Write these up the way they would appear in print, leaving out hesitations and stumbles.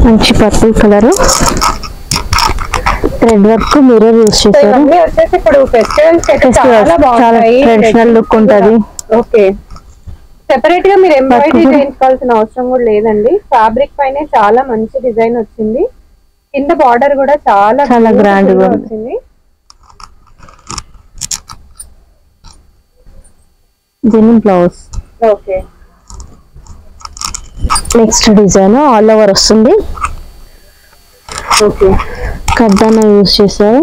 మంచి purple colour, thread work mirror use చేశారు. ఇప్పుడు ఫెస్టివల్స్ చాలా ట్రెడిషనల్ లుక్ ఉంటది. ఓకే, సెపరేట్ గా మీరు ఎంబ్రాయిడరీ చేయించుకోవాల్సిన అవసరం కూడా లేదండి. ఫ్యాబ్రిక్ పైన చాలా మంచి డిజైన్ వచ్చింది. కింద బార్డర్ కూడా చాలా గ్రాండ్ గా వచ్చింది. దీని blouse. Okay, next design all over వస్తుంది. ఓకే, కర్దానా యూజ్ చేశారు.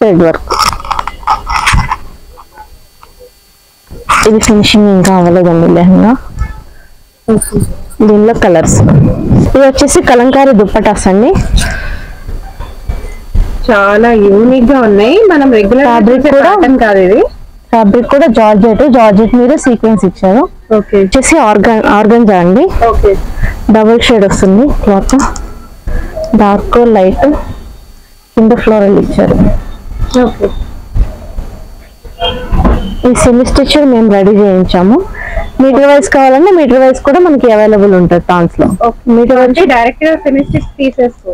Thread work. ఇది ఫినిషింగ్ ఇంకా అవ్వలేదండి లెహంగా. దీనిలో కలర్స్. ఇది వచ్చేసి కలంకారీ దుప్పటాస్ అండి. చాలా యూనిక్ గా ఉన్నాయి. మనం రెగ్యులర్ ఫ్యాబ్రిక్ కూడా కాదు, ఇది ఫ్యాబ్రిక్ కూడా జార్జెట్ మీద సీక్వెన్స్ ఇచ్చారు. ఓకే, వచ్చేసి ఆర్గంజా అండి. ఓకే, డబుల్ షేడ్ వస్తుంది క్లాత్. డార్క్ లైట్ కింద ఫ్లోరల్ ఇచ్చారు. ఓకే, ఈ సెమీ స్టిచ్ మేము రెడీ చేయించాము. మీటర్ వైజ్ కావాలంటే మీటర్ వైజ్ కూడా మనకి అవైలబుల్ ఉంటుంది టాన్స్ లో. మీటర్ వైజ్ డైరెక్ట్ గా సెమీ స్టిచ్ తీసేసుకో.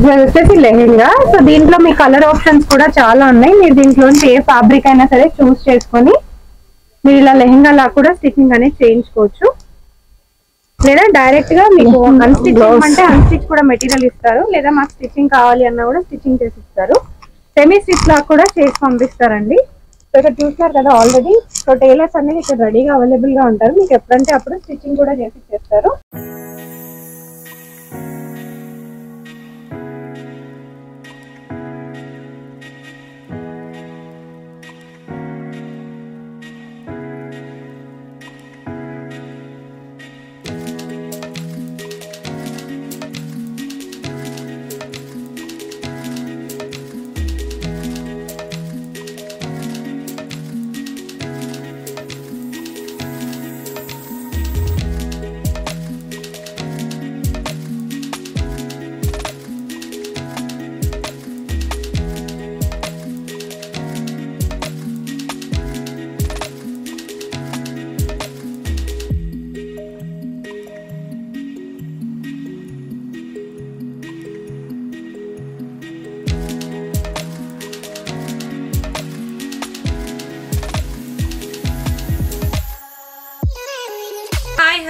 వచ్చేసి లెహెంగా. సో దీంట్లో మీ కలర్ ఆప్షన్స్ కూడా చాలా ఉన్నాయి. మీరు దీంట్లో ఏ ఫ్యాబ్రిక్ అయినా సరే చూస్ చేసుకొని మీరు ఇలా లెహెంగా లా కూడా స్టిచ్చింగ్ అనేది చేయించుకోవచ్చు. లేదా డైరెక్ట్ గా మీకు అన్స్టిచ్ అంటే అన్స్టిచ్ కూడా మెటీరియల్ ఇస్తారు. లేదా మాకు స్టిచ్చింగ్ కావాలి అన్నా కూడా స్టిచ్చింగ్ చేసి ఇస్తారు. సెమీ స్టిచ్ లా కూడా చేసి పంపిస్తారండి. సో ఇక్కడ చూస్తారు కదా ఆల్రెడీ. సో టైలర్స్ అనేది ఇక్కడ రెడీగా అవైలబుల్ గా ఉంటారు. మీకు ఎప్పుడంటే అప్పుడు స్టిచ్చింగ్ కూడా చేసి ఇచ్చేస్తారు.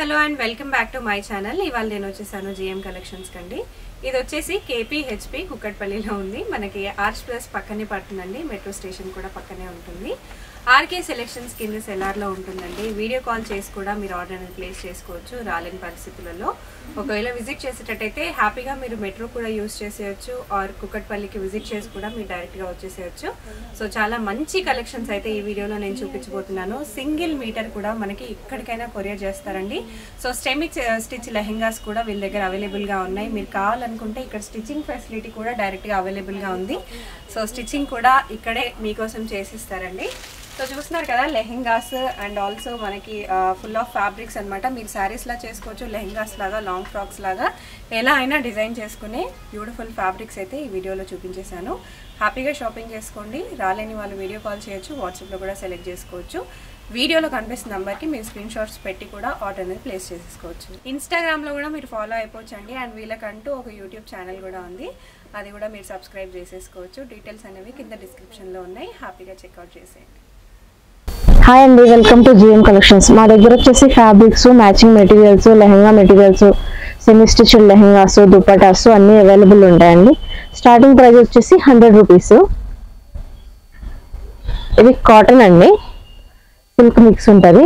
Hello and welcome back to my channel. ఇవాళ నేను వచ్చేసాను జిఎం కలెక్షన్స్ కండి. ఇది వచ్చేసి కేపీహెచ్పి కుక్కట్పల్లిలో ఉంది. మనకి ఆర్చ్ ప్లస్ పక్కనే పడుతుందండి. మెట్రో స్టేషన్ కూడా పక్కనే ఉంటుంది. ఆర్కే సెలెక్షన్స్ కింద సెలార్లో ఉంటుందండి. వీడియో కాల్ చేసి కూడా మీరు ఆర్డర్ అనేది ప్లేస్ చేసుకోవచ్చు రాలేని పరిస్థితులలో. ఒకవేళ విజిట్ చేసేటట్టయితే హ్యాపీగా మీరు మెట్రో కూడా యూజ్ చేసేయచ్చు. ఆర్ కుక్కట్పల్లికి విజిట్ చేసి కూడా మీరు డైరెక్ట్గా వచ్చేసేయచ్చు. సో చాలా మంచి కలెక్షన్స్ అయితే ఈ వీడియోలో నేను చూపించబోతున్నాను. సింగిల్ మీటర్ కూడా మనకి ఇక్కడికైనా కొరియర్ చేస్తారండి. సో స్టిచ్ లెహెంగాస్ కూడా వీళ్ళ దగ్గర అవైలబుల్గా ఉన్నాయి. మీరు కావాలనుకుంటే ఇక్కడ స్టిచ్చింగ్ ఫెసిలిటీ కూడా డైరెక్ట్గా అవైలబుల్గా ఉంది. సో స్టిచ్చింగ్ కూడా ఇక్కడే మీకోసం చేసిస్తారండి. సో చూస్తున్నారు కదా లెహెంగాస్ అండ్ ఆల్సో మనకి ఫుల్ ఆఫ్ ఫ్యాబ్రిక్స్ అనమాట. మీరు శారీస్ లా చేసుకోవచ్చు, లెహెంగాస్ లాగా, లాంగ్ ఫ్రాక్స్ లాగా ఎలా అయినా డిజైన్ చేసుకునే బ్యూటిఫుల్ ఫ్యాబ్రిక్స్ అయితే ఈ వీడియోలో చూపించేశాను. హ్యాపీగా షాపింగ్ చేసుకోండి. రాలేని వాళ్ళు వీడియో కాల్ చేయొచ్చు, వాట్సాప్లో కూడా సెలెక్ట్ చేసుకోవచ్చు. వీడియోలో కనిపిస్తున్న నెంబర్కి మీరు స్క్రీన్ షాట్స్ పెట్టి కూడా ఆర్డర్ అనేది ప్లేస్ చేసేసుకోవచ్చు. ఇన్స్టాగ్రామ్లో కూడా మీరు ఫాలో అయిపోవచ్చు అండి. అండ్ వీళ్ళకంటూ ఒక యూట్యూబ్ ఛానల్ కూడా ఉంది, అది కూడా మీరు సబ్స్క్రైబ్ చేసేసుకోవచ్చు. డీటెయిల్స్ అనేవి కింద డిస్క్రిప్షన్లో ఉన్నాయి, హ్యాపీగా చెక్అవుట్ చేసేయండి. హాయ్ అండి, వెల్కమ్ టు జిఎం కలెక్షన్స్. మా దగ్గర వచ్చేసి fabrics, matching materials, lehenga materials, semi stitched lehengas, dupattas అన్నీ అవైలబుల్ ఉంటాయండి. స్టార్టింగ్ ప్రైస్ వచ్చేసి 100 రూపీస్. ఇది కాటన్ అండి, సిల్క్ మిక్స్ ఉంటుంది.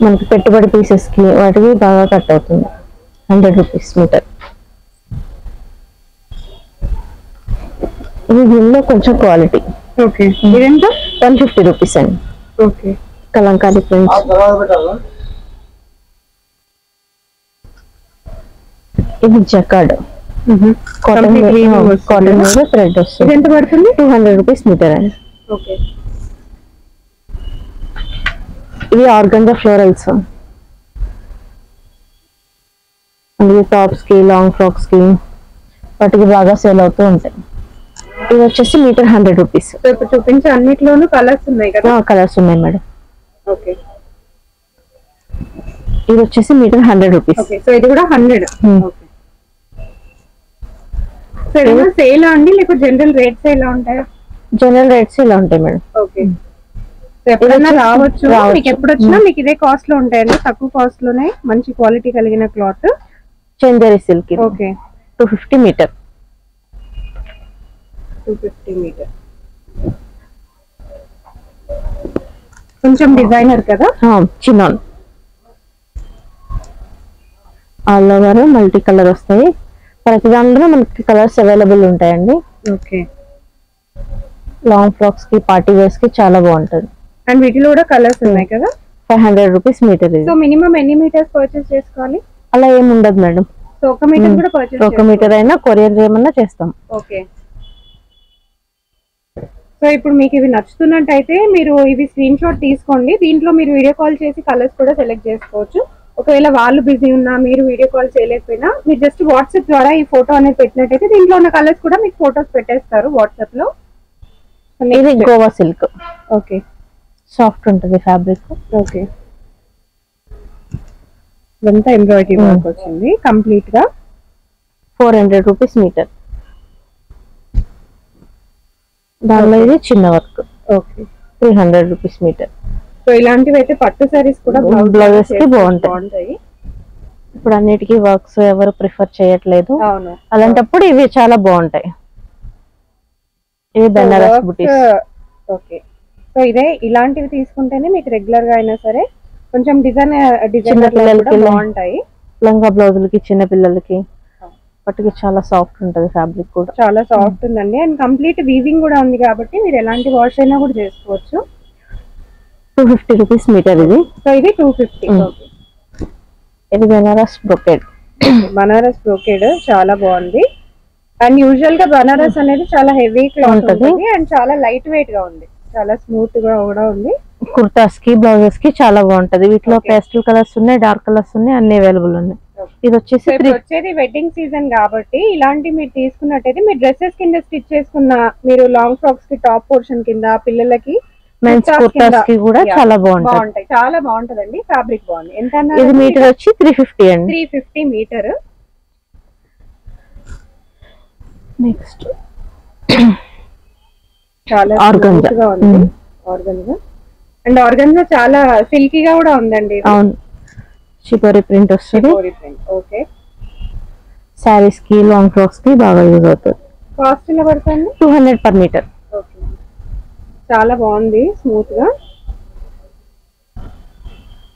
మనకి పెట్టుబడి పీసెస్కి వాటికి బాగా కట్ అవుతుంది. 100 రూపీస్ మీటర్. ఇది దీనిలో కొంచెం క్వాలిటీ. ఓకే, ఇదెంత? 150 రూపీస్ అండి. Okay, Kalamkari prints. ఇది జకార్డ్ కాటన్ మీద థ్రెడ్ వస్తుంది. ఎంత పడుతుంది? 200 రూపీస్ మీటర్ అండి. ఓకే, ఇది ఆర్గంజా ఫ్లోరల్స్. ఇది టాప్స్ కి, లాంగ్ ఫ్రాక్స్ కి వాటికి బాగా సేల్ అవుతూ ఉంటాయి. ఇది వచ్చేసి మీటర్ 100 రూపీస్. ఇప్పుడు చూపించే అన్నిట్లోనూ కలర్స్ ఉన్నాయి కదా? కలర్స్ ఉన్నాయి మేడం. ఓకే, ఇది వచ్చేసి మీటర్ 100 రూపీస్. సో ఇది కూడా 100. సో ఏమైనా సేల్ అండి లేకపోతే జనరల్ రేట్స్ ఎలా ఉంటాయా? జనరల్ రేట్స్ ఇలా ఉంటాయి మేడం. ఓకే. సో ఎప్పుడైనా రావచ్చు, మీకు ఎప్పుడు వచ్చినా మీకు ఇదే కాస్ట్ లో ఉంటాయండి, తక్కువ కాస్ట్ లోనే మంచి క్వాలిటీ కలిగిన cloth. Chanderi silk. Okay. 250 meter. 250 meter. కొంచెం డిజైనర్ కదా. చిన్నాన్ ఆల్ ఓవర్ మల్టీ కలర్ వస్తాయి. ప్రతి దాంట్లో మనకి కలర్స్ అవైలబుల్ ఉంటాయండి. ఓకే. లాంగ్ ఫ్రాక్స్ కి పార్టీ వేర్స్ కి చాలా బాగుంటది. అండ్ వీటిలో కూడా కలర్స్ ఉన్నాయి కదా. 500 రూపీస్ మీటర్. సో మినిమం ఎన్ని మీటర్స్ పర్చేస్ చేసుకోవాలి? అలా ఏమి ఉండదు మేడం. సో 1 మీటర్ కూడా పర్చేస్, 1 మీటర్ అయినా కొరియర్ చేయమన్నా చేస్తాం. ఓకే. సో ఇప్పుడు మీకు ఇవి నచ్చుతున్నట్టయితే మీరు ఇవి స్క్రీన్ షాట్ తీసుకోండి. దీంట్లో మీరు వీడియో కాల్ చేసి కలర్స్ కూడా సెలెక్ట్ చేసుకోవచ్చు. ఒకవేళ వాళ్ళు బిజీ ఉన్నా, మీరు వీడియో కాల్ చేయలేకపోయినా, మీరు జస్ట్ వాట్సాప్ ద్వారా ఈ ఫోటో అనేది పెట్టినట్టయితే దీంట్లో ఉన్న కలర్స్ కూడా మీకు ఫోటోస్ పెట్టేస్తారు వాట్సాప్ లో. ఇది గోవా సిల్క్. ఓకే. సాఫ్ట్ ఉంటుంది ఫ్యాబ్రిక్. ఓకే. ఇదంతా ఎంబ్రాయిడరీ వర్క్ వచ్చింది కంప్లీట్ గా. 400 రూపీస్ మీటర్. దానిలో ఇది చిన్న work. Okay. 300 rupees meter. So ఇలాంటివి అయితే పట్టు సారీస్ కూడా బ్లౌజెస్ కి బాగుంటాయి. ఇప్పుడు అన్నిటికీ వర్క్స్ ఎవరు ప్రిఫర్ చేయట్లేదు. అవును. అలాంటప్పుడు ఇవి చాలా బాగుంటాయి. ఇది బెనారస్ బుటీస్. ఓకే. సో ఇదే ఇలాంటివి తీసుకుంటేనే మీకు రెగ్యులర్ గా అయినా సరే కొంచెం డిజైన్ పిల్లలకి బాగుంటాయి. లంగా బ్లౌజులకి, చిన్న పిల్లలకి పట్టుకి చాలా సాఫ్ట్ ఉంటుంది. ఫ్యాబ్రిక్ కూడా చాలా సాఫ్ట్ ఉందండి. అండ్ కంప్లీట్ వీవింగ్ కూడా ఉంది కాబట్టి మీరు ఎలాంటి వాష్ అయినా కూడా చేసుకోవచ్చు. 250 రూపీస్ మీటర్ ఇది. సో ఇది 250. ఇది బెనారస్ బ్రోకేడ్. బనారస్ బ్రోకేడ్ చాలా బాగుంది. అండ్ యూజువల్ గా బనారస్ అనేది చాలా హెవీ క్లాత్ ఉంటుంది అండ్ చాలా లైట్ వెయిట్ గా ఉంది, చాలా స్మూత్ గా కూడా ఉంది. కుర్తాస్ కి, బ్లౌజెస్ కి చాలా బాగుంటది. వీటిలో పేస్టల్ కలర్స్ ఉన్నాయి, డార్క్ కలర్స్ ఉన్నాయి, అన్ని అవైలబుల్ ఉన్నాయి. ఇది వచ్చేసి వెడ్డింగ్ సీజన్ కాబట్టి ఇలాంటి మీరు తీసుకున్నట్టయితే మీరు డ్రెస్సెస్ కింద స్టిచ్ చేసుకున్న, మీరు లాంగ్ ఫ్రాక్స్ కి టాప్ పోర్షన్ కింద, పిల్లలకి మెన్స్ కుర్తాస్ కి కూడా చాలా బాగుంటాయి. చాలా బాగుంటదండి. ఫ్యాబ్రిక్ బాగుంది. ఎంత? ఇది మీటర్ వచ్చి 350 అండి. 350 మీటర్. నెక్స్ట్ చాలా ఆర్గన్జా ఉంది. ఆర్గన్జా అండ్ ఆర్గన్జా చాలా సిల్కీగా కూడా ఉందండి. అవును. షిపోరి ప్రింట్ వస్తుంది. ఓకే. సారీస్ కి, లాంగ్ ఫ్రాక్స్ కి బాగా యూజ్ అవుతుంది. కాస్ట్ ఎలా పడుతుంది? 200 పర్ మీటర్. ఓకే. చాలా బాగుంది, స్మూత్ గా,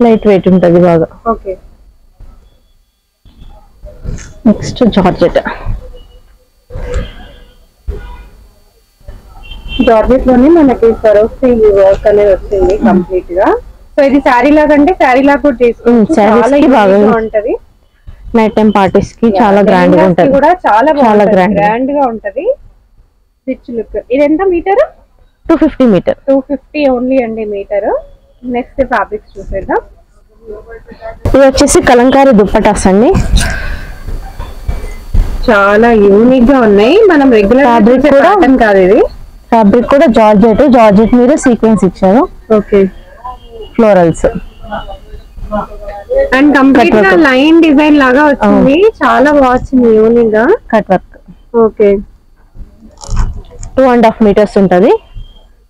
లైట్ వెయిట్ ఉంటుంది బాగా. ఓకే. Next georgette. జార్జెట్ లోనే మనకి సరోస్కి వర్క్ అనేది వచ్చింది కంప్లీట్ గా. సో ఇది శారీ లాగా అంటే శారీ లాగా కూడా తీసుకోవచ్చు. చాలా బాగుంటది. నైట్ టైం పార్టీస్ కి చాలా గ్రాండ్ గా ఉంటది. కూడా చాలా గ్రాండ్ గా ఉంటది. Rich look. ఇది ఎంత మీటర్? 250 మీటర్. 250 ఓన్లీ అండి మీటర్. నెక్స్ట్ ఫ్యాబ్రిక్స్ చూసేద్దాం. ఇది వచ్చేసి కలంకారీ దుప్పటాస్ అండి. చాలా యూనిక్ గా ఉన్నాయి. మనం రెగ్యులర్ ఫ్యాబ్రిక్ కూడా కాదు, ఇది ఫ్యాబ్రిక్ కూడా జార్జెట్ మీద సీక్వెన్స్ ఇచ్చారు. ఓకే. ఫ్లోరల్స్ అండ్ కంప్లీట్ గా లైన్ డిజైన్ లాగా వచ్చింది. చాలా బాగుంది, యూనిక్ గా కట్ వర్క్. ఓకే. 2.5 మీటర్స్ ఉంటది.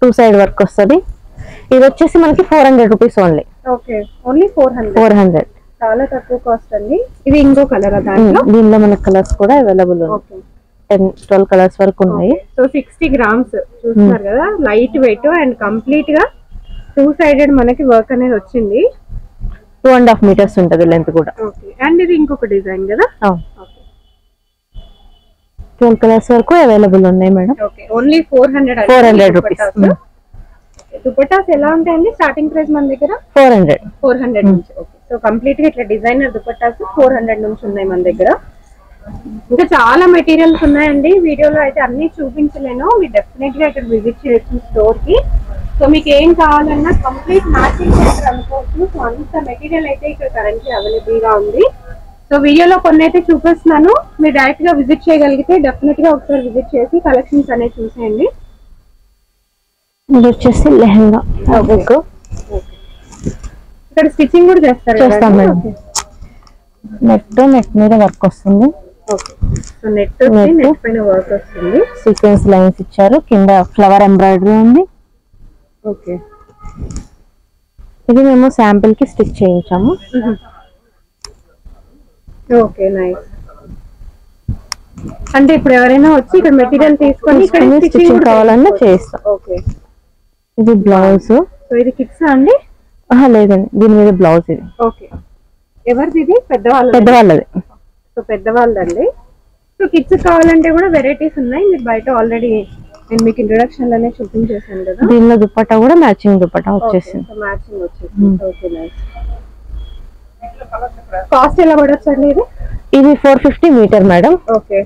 2 సైడ్ వర్క్ వస్తుంది. ఇది వచ్చేసి మనకి 400 రూపీస్ ఓన్లీ. ఓకే. ఓన్లీ 400. చాలా తక్కువ కాస్ట్ అండి. ఇది ఇంకో కలర్. దీనిలో మన కలర్స్ కూడా అవైలబుల్ ఉన్నాయి. 10-12 కలర్స్ వరకు ఉన్నాయి. సో 60 గ్రామ్స్ చూస్తున్నారు కదా, లైట్ వెయిట్ అండ్ కంప్లీట్ గా 2 సైడెడ్ మనకి వర్క్ అనేది వచ్చింది. 2.5 మీటర్స్ ఉంటది లెంత్ కూడా. ఓకే. అండ్ ఇది ఇంకొక డిజైన్ కదా. 12 కలర్స్ వరకు అవైలబుల్ ఉన్నాయి madam. Okay. Only 400 rupees. Dupattas ఎలా ఉంటాయండి? స్టార్టింగ్ ప్రైస్ మన దగ్గర 400 నుంచి. ఓకే. సో కంప్లీట్ గా ఇట్లా డిజైనర్ దుపట్టాస్ 400 నుంచి ఉన్నాయి మన దగ్గర. ఇంకా చాలా మెటీరియల్స్ ఉన్నాయండి. వీడియోలో అయితే అన్ని చూపించలేను. మీరు డెఫినెట్ గా ఇక్కడ విజిట్ చేయొచ్చు స్టోర్ కి. సో మీకు ఏం కావాలన్నా కంప్లీట్ మ్యాచింగ్ చేస్తారు అనుకోవచ్చు. సో అంత మెటీరియల్ అయితే ఇక్కడ కరెంట్లీ అవైలబుల్ గా ఉంది. సో వీడియోలో కొన్ని అయితే చూపిస్తున్నాను. మీరు డైరెక్ట్ గా విజిట్ చేయగలిగితే డెఫినెట్ గా ఒకసారి విజిట్ చేసి కలెక్షన్స్ అనేది చూసేయండి. ఇది వచ్చేసి లెహంగా. ఇక్కడ స్టిచ్చింగ్ కూడా చేస్తారు చేస్తాం మేడం. నెట్ మీద వర్క్ వస్తుంది. సో నెట్ పైన వర్క్ వస్తుంది. సీక్వెన్స్ లైన్స్ ఇచ్చారు, కింద ఫ్లవర్ ఎంబ్రాయిడరీ ఉంది. ఓకే, ఇది మేము శాంపిల్ కి స్టిచ్ చేయించాము. Okay nice. అంటే ఇప్పుడు ఎవరైనా వచ్చి ఇక్కడ మెటీరియల్ తీసుకొని స్టిచ్చింగ్ కావాలన్నా చేస్తాం. ఓకే, ఇది బ్లౌజ్. సో ఇది కిడ్స్ అండి? లేదండి, దీని మీద బ్లౌజ్ ఇది. ఓకే, ఎవరిది ఇది? పెద్దవాళ్ళది. సో పెద్దవాళ్ళదండి. సో కిడ్స్ కావాలంటే కూడా వెరైటీస్ ఉన్నాయి. మీరు బయట ఆల్రెడీ నేను మీకు ఇంట్రొడక్షన్ లోనే చూపించేసాను కదా. దీనిలో దుపట్టా కూడా మ్యాచింగ్ దుపట్టా వచ్చేసింది. మ్యాచింగ్ వచ్చేసింది. Okay nice. కాస్ట్ ఎలా పడొచ్చు అండి ఇది? ఇది 450 meter madam. Okay,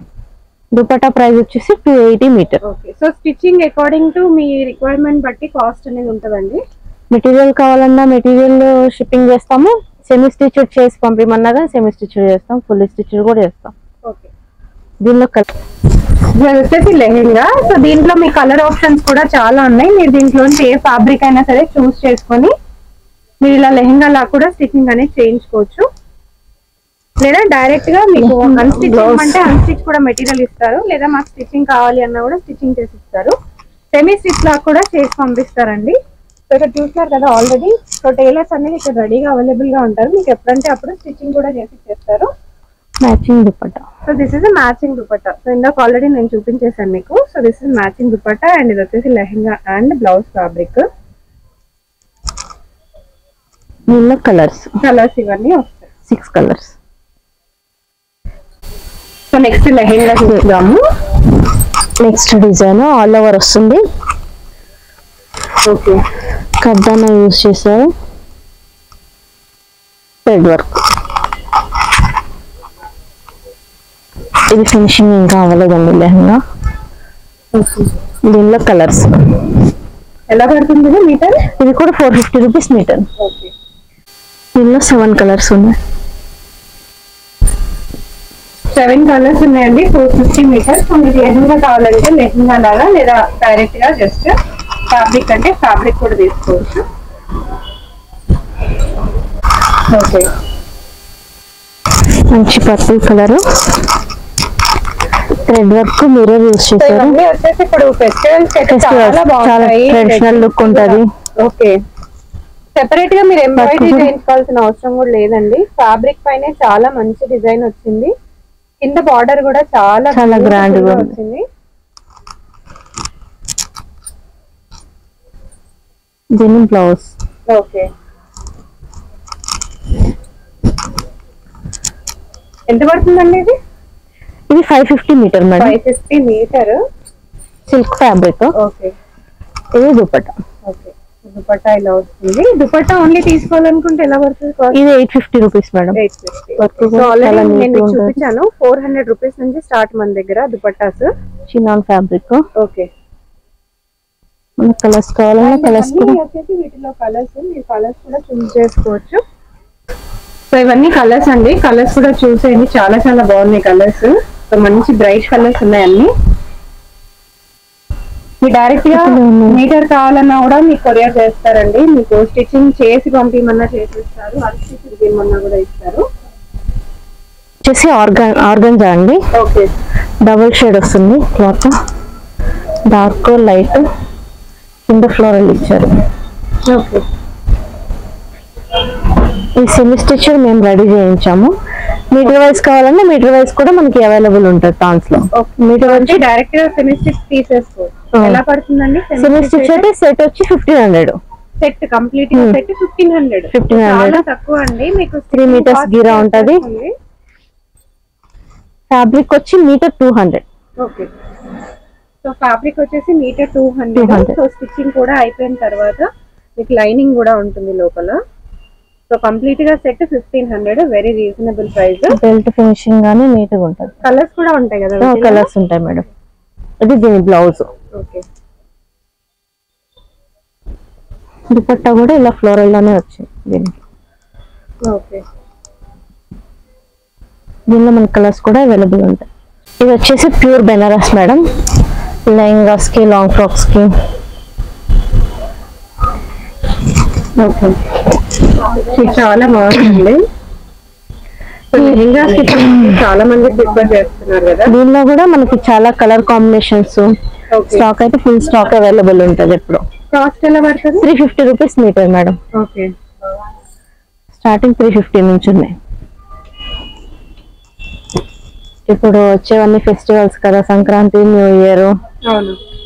dupatta price వచ్చేసి 280 meter. Okay, so stitching according to మీ రిక్వైర్మెంట్ బట్టి కాస్ట్ అనేది ఉంటుందండి. మెటీరియల్ కావాలన్నా మెటీరియల్ షిప్పింగ్ చేస్తాము. సెమీ స్టిచ్డ్ చేసి పంపిమన్నా కానీ సెమీ స్టిచ్డ్ చేస్తాం, ఫుల్ స్టిచ్డ్ కూడా చేస్తాం. ఓకే, దీనిలో వచ్చేసి లెహెంగా. సో దీంట్లో మీ కలర్ ఆప్షన్స్ కూడా చాలా ఉన్నాయి. మీరు దీంట్లోంచి ఏ ఫ్యాబ్రిక్ అయినా సరే చూస్ చేసుకొని మీరు ఇలా లెహెంగా లా కూడా స్టిచ్చింగ్ అనేది చేయించుకోవచ్చు. లేదా డైరెక్ట్ గా మీకు అన్స్టిచ్ అంటే అన్స్టిచ్ కూడా మెటీరియల్ ఇస్తారు, లేదా మాకు స్టిచ్చింగ్ కావాలి అన్నా కూడా స్టిచ్చింగ్ చేసి ఇస్తారు. సెమీ స్టిచ్ లా కూడా చేసి పంపిస్తారండి. సో ఇక్కడ చూస్తున్నారు కదా ఆల్రెడీ. సో టైలర్స్ అనేది ఇక్కడ రెడీగా అవైలబుల్ గా ఉంటారు. మీకు ఎప్పుడంటే అప్పుడు స్టిచ్చింగ్ కూడా చేసి ఇచ్చేస్తారు. Matching dupatta. So this is matching dupatta. So ఇందాక ఆల్రెడీ నేను చూపించేసాను మీకు. So this is matching dupatta and ఇది వచ్చేసి లెహంగా అండ్ బ్లౌజ్ ఫ్యాబ్రిక్. దీనిలో కలర్స్ ఇవన్నీ వస్తాయి, 6 కలర్స్. సో నెక్స్ట్ లెహంగా చూద్దాము. నెక్స్ట్ డిజైన్ ఆల్ ఓవర్ వస్తుంది. ఓకే, కడ్డానా యూజ్ చేశారు, థ్రెడ్ వర్క్. ఇది ఫినిషింగ్ ఇంకా అవ్వలేదండి లెహంగా. దీనిలో కలర్స్. ఎలా పడుతుంది మీటర్? ఇది కూడా 450 రూపీస్ మీటర్. ఓకే, దీనిలో 7 కలర్స్ ఉన్నాయి. 7 కలర్స్ ఉన్నాయండి, 450 మీటర్. సో మీకు లెహంగా కావాలంటే లెహంగా లాగా, లేదా డైరెక్ట్ గా జస్ట్ ఫ్యాబ్రిక్ అంటే ఫ్యాబ్రిక్ కూడా తీసుకోవచ్చు. ఓకే, మంచి purple colour, thread work mirror use చేశారు. వచ్చేసి ఇప్పుడు ఫెస్టివల్స్ చాలా బాగుంటాయి, ట్రెడిషనల్ లుక్ ఉంటది. ఓకే, సెపరేట్ గా మీరు ఎంబ్రాయిడరీ చేయించుకోవాల్సిన అవసరం కూడా లేదండి. ఫ్యాబ్రిక్ పైన చాలా మంచి డిజైన్ వచ్చింది. కింద బార్డర్ కూడా చాలా గ్రాండ్ గా వచ్చింది. దీని బ్లౌజ్. ఓకే, ఎంత పడుతుందండి ఇది? ఇది 550 meter madam. 550 meter silk fabric. Okay, ఇది దుపట్టా. ఓకే, దుపట్టా ఇలా వస్తుంది. దుపట్టా ఓన్లీ తీసుకోవాలనుకుంటే ఎలా పడుతుంది? ఇది 850 రూపీస్ మేడం. 850. ఆల్రెడీ నేను చూపించాను, 400 రూపీస్ నుంచి స్టార్ట్ మన దగ్గర దుపట్టాస్. Chinon fabric. ఓకే, మన కలర్స్ కావాలన్నా కలర్స్ కూడా వచ్చేసి వీటిలో కలర్స్ మీరు కలర్స్ కూడా చూస్ చేసుకోవచ్చు. సో ఇవన్నీ కలర్స్ అండి, కలర్స్ కూడా చూసేయండి, చాలా చాలా బాగున్నాయి కలర్స్. సో మంచి బ్రైట్ కలర్స్ ఉన్నాయి అన్ని. మీరు డైరెక్ట్ గా మీటర్ కావాలన్నా కూడా మీకు కొరియర్ చేస్తారండి. మీకు స్టిచ్చింగ్ చేసి పంపిమన్నా చేసిస్తారు, అన్స్టిచ్ చేయమన్నా కూడా ఇస్తారు. వచ్చేసి ఆర్గంజా అండి. ఓకే, డబుల్ షేడ్ వస్తుంది క్లాత్, డార్క్ లైట్, కింద ఫ్లోరల్ ఇచ్చారు. ఓకే, ఈ సెమీ స్టిచ్ మేము రెడీ చేయించాము. మీటర్ వైజ్ కావాలన్నా మీటర్ వైజ్ కూడా మనకి అవైలబుల్ ఉంటుంది టాన్స్ లో. మీటర్ వచ్చి డైరెక్ట్ గా సెమీ స్టిచ్ తీసేసుకోవచ్చు. ఎలా పడుతుందండి సెమీ స్టిచ్ అయితే? సెట్ వచ్చి 1500. సెట్ కంప్లీట్ గా సెట్ 1500. చాలా తక్కువ అండి. మీకు 3 మీటర్స్ గీరా ఉంటది. ఫ్యాబ్రిక్ వచ్చి మీటర్ 200. ఓకే, సో ఫ్యాబ్రిక్ వచ్చేసి మీటర్ 200. సో స్టిచ్చింగ్ కూడా అయిపోయిన తర్వాత మీకు లైనింగ్ కూడా ఉంటుంది లోపల. సో కంప్లీట్ గా set 1500, very reasonable price. Belt finishing గానీ నీట్ గా ఉంటది. కలర్స్ కూడా ఉంటాయి కదా? కలర్స్ ఉంటాయి మేడం. ఇది దీని బ్లౌజ్. ఓకే, దుపట్టా కూడా ఇలా ఫ్లోరల్ లోనే వచ్చింది దీనికి. ఓకే, దీనిలో మన కలర్స్ కూడా అవైలబుల్ ఉంటాయి. ఇది వచ్చేసి ప్యూర్ బెనారస్ మేడం. లెహంగాస్ కి, లాంగ్ ఫ్రాక్స్ కి ఓకే, ఇది చాలా బాగుంది. లెహంగాస్ చాలా మంది ప్రిఫర్ చేస్తున్నారు కదా. దీనిలో కూడా మనకి చాలా కలర్ కాంబినేషన్స్ స్టాక్ అయితే ఫుల్ స్టాక్ అవైలబుల్ ఉంటుంది. ఎప్పుడు కాస్ట్ ఎలా పడుతుంది? 350 rupees meter madam. Okay, starting 350 నుంచి ఉన్నాయి. ఇప్పుడు వచ్చేవన్నీ ఫెస్టివల్స్ కదా, Sankranti, new year,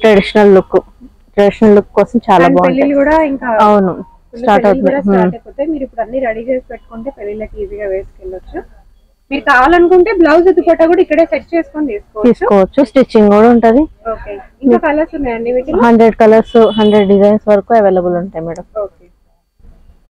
traditional look కోసం చాలా బాగుంటుంది కూడా. ఇంకా అవును, స్టార్ట్ అవుతుంది. మీరు ఇప్పుడు అన్ని రెడీ చేసి పెట్టుకుంటే పెళ్లిళ్ళకి ఈజీగా వేసుకెళ్ళొచ్చు. మీరు కావాలనుకుంటే బ్లౌజ్ దుపట్టా కూడా ఇక్కడే సెట్ చేసుకొని తీసుకోవచ్చు. స్టిచ్చింగ్ కూడా ఉంటది. ఓకే, ఇంకా కలర్స్ ఉన్నాయండి? 100 కలర్స్ 100 డిజైన్స్ వరకు అవైలబుల్ ఉంటాయి మేడం. ఓకే,